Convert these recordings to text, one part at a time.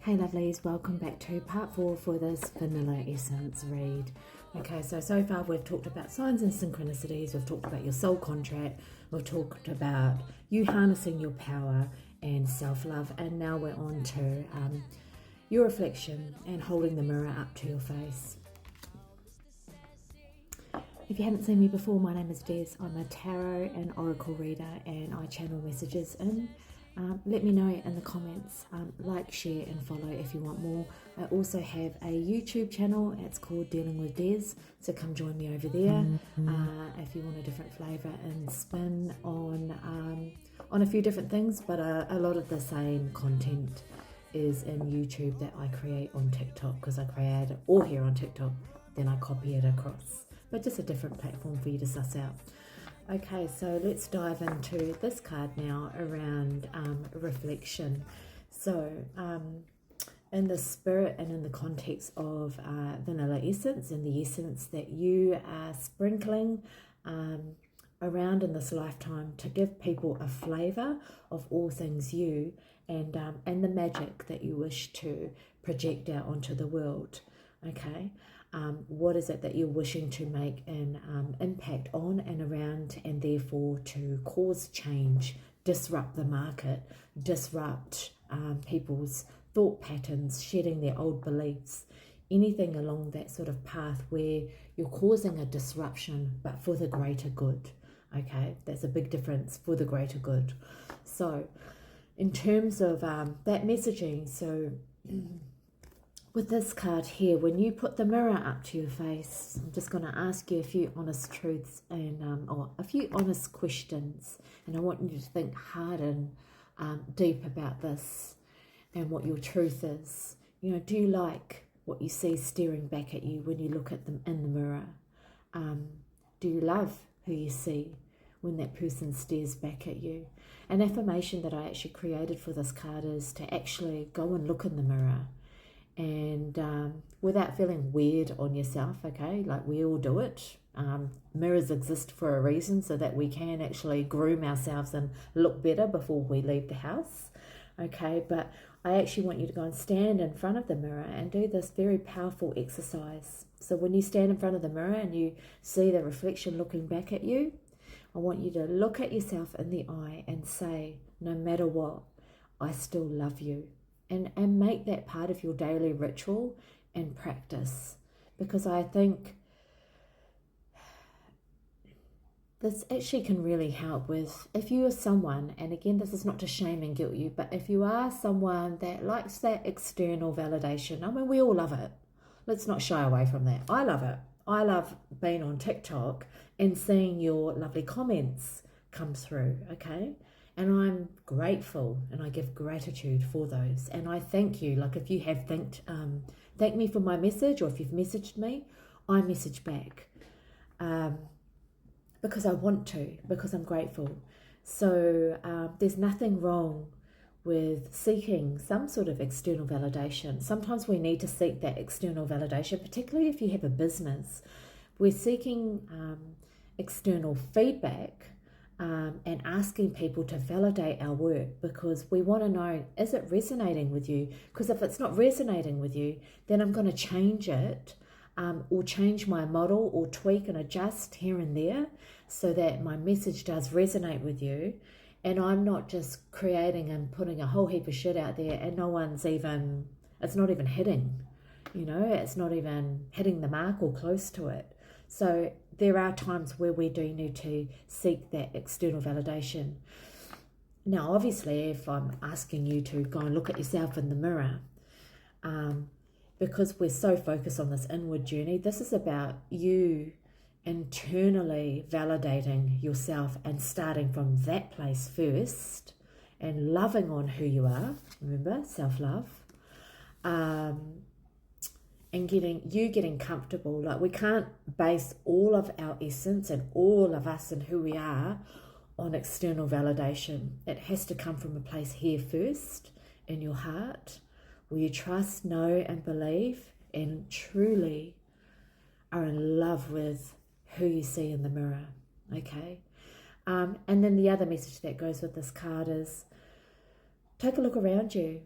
Hey lovelies, welcome back to part 4 for this vanilla essence read. Okay, so far we've talked about signs and synchronicities, we've talked about your soul contract, we've talked about you harnessing your power and self-love, and now we're on to your reflection and holding the mirror up to your face. If you haven't seen me before, my name is Des. I'm a tarot and oracle reader and I channel messages in. Let me know in the comments, like, share and follow if you want more. I also have a YouTube channel, it's called Dealing with Des, so come join me over there if you want a different flavour and spin on a few different things, but a lot of the same content is in YouTube that I create on TikTok, because I create it all here on TikTok, then I copy it across, but just a different platform for you to suss out. Okay, so let's dive into this card now around reflection. So in the spirit and in the context of vanilla essence and the essence that you are sprinkling around in this lifetime to give people a flavour of all things you and the magic that you wish to project out onto the world. Okay. What is it that you're wishing to make an impact on and around, and therefore to cause change, disrupt the market, disrupt people's thought patterns, shedding their old beliefs, anything along that sort of path where you're causing a disruption but for the greater good. Okay, that's a big difference, for the greater good. So in terms of that messaging, so with this card here, when you put the mirror up to your face, I'm just going to ask you a few honest truths and or a few honest questions, and I want you to think hard and deep about this and what your truth is. You know, do you like what you see staring back at you when you look at them in the mirror? Do you love who you see when that person stares back at you? An affirmation that I actually created for this card is to actually go and look in the mirror, and without feeling weird on yourself, okay, like we all do it. Mirrors exist for a reason, so that we can actually groom ourselves and look better before we leave the house, okay. But I actually want you to go and stand in front of the mirror and do this very powerful exercise. So when you stand in front of the mirror and you see the reflection looking back at you, I want you to look at yourself in the eye and say, no matter what, I still love you. And make that part of your daily ritual and practice, because I think this actually can really help with, if you are someone, and again, this is not to shame and guilt you, but if you are someone that likes that external validation, I mean, we all love it. Let's not shy away from that. I love it. I love being on TikTok and seeing your lovely comments come through, okay? And I'm grateful and I give gratitude for those. And I thank you. Like if you have thanked me for my message, or if you've messaged me, I message back because I want to, because I'm grateful. So there's nothing wrong with seeking some sort of external validation. Sometimes we need to seek that external validation, particularly if you have a business. We're seeking external feedback and asking people to validate our work, because we want to know, is it resonating with you? Because if it's not resonating with you, then I'm going to change it, or change my model, or tweak and adjust here and there so that my message does resonate with you, and I'm not just creating and putting a whole heap of shit out there and it's not even hitting, it's not even hitting the mark or close to it. So there are times where we do need to seek that external validation. Now, obviously, if I'm asking you to go and look at yourself in the mirror, because we're so focused on this inward journey, this is about you internally validating yourself and starting from that place first and loving on who you are. Remember, self-love. And getting comfortable. Like, we can't base all of our essence and all of us and who we are on external validation. It has to come from a place here first, in your heart, where you trust, know and believe and truly are in love with who you see in the mirror, okay? And then the other message that goes with this card is, take a look around you.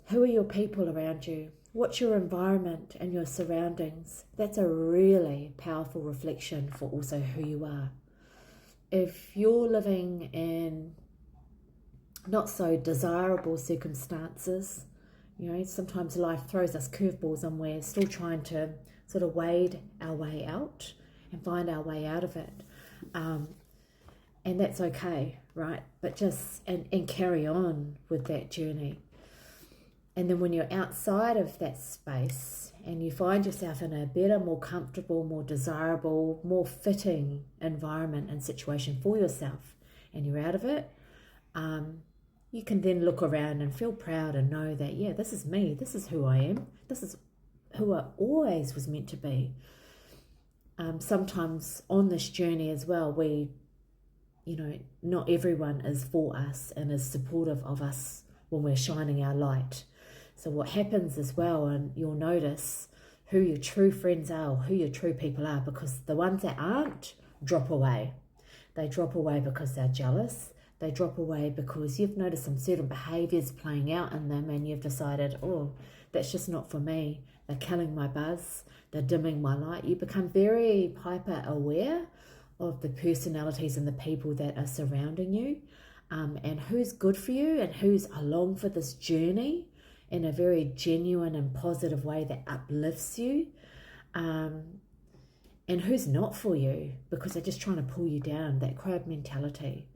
Who are your people around you? What's your environment and your surroundings? That's a really powerful reflection for also who you are. If you're living in not so desirable circumstances, you know, sometimes life throws us curveballs and we're still trying to sort of wade our way out and find our way out of it. And that's okay, right? But just, and carry on with that journey. And then when you're outside of that space and you find yourself in a better, more comfortable, more desirable, more fitting environment and situation for yourself, and you're out of it, you can then look around and feel proud and know that, yeah, this is me, this is who I am, this is who I always was meant to be. Sometimes on this journey as well, we, you know, not everyone is for us and is supportive of us when we're shining our light. So what happens as well, and you'll notice who your true friends are, who your true people are, because the ones that aren't drop away. They drop away because they're jealous. They drop away because you've noticed some certain behaviours playing out in them and you've decided, oh, that's just not for me. They're killing my buzz. They're dimming my light. You become very hyper aware of the personalities and the people that are surrounding you, and who's good for you and who's along for this journey in a very genuine and positive way that uplifts you, and who's not for you because they're just trying to pull you down, that crab mentality.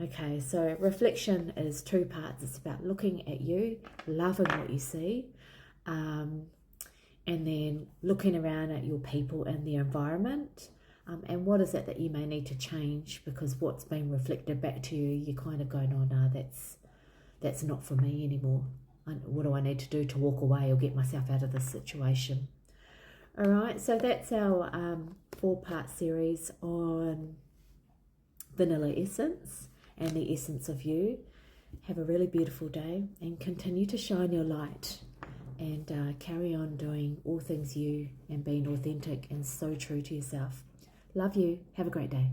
Okay, so reflection is two parts. It's about looking at you, loving what you see, and then looking around at your people and the environment, and what is it that you may need to change, because what's being reflected back to you, you're kind of going, oh no, that's not for me anymore. What do I need to do to walk away or get myself out of this situation? All right, so that's our 4-part series on vanilla essence and the essence of you. Have a really beautiful day and continue to shine your light and carry on doing all things you and being authentic and so true to yourself. Love you. Have a great day.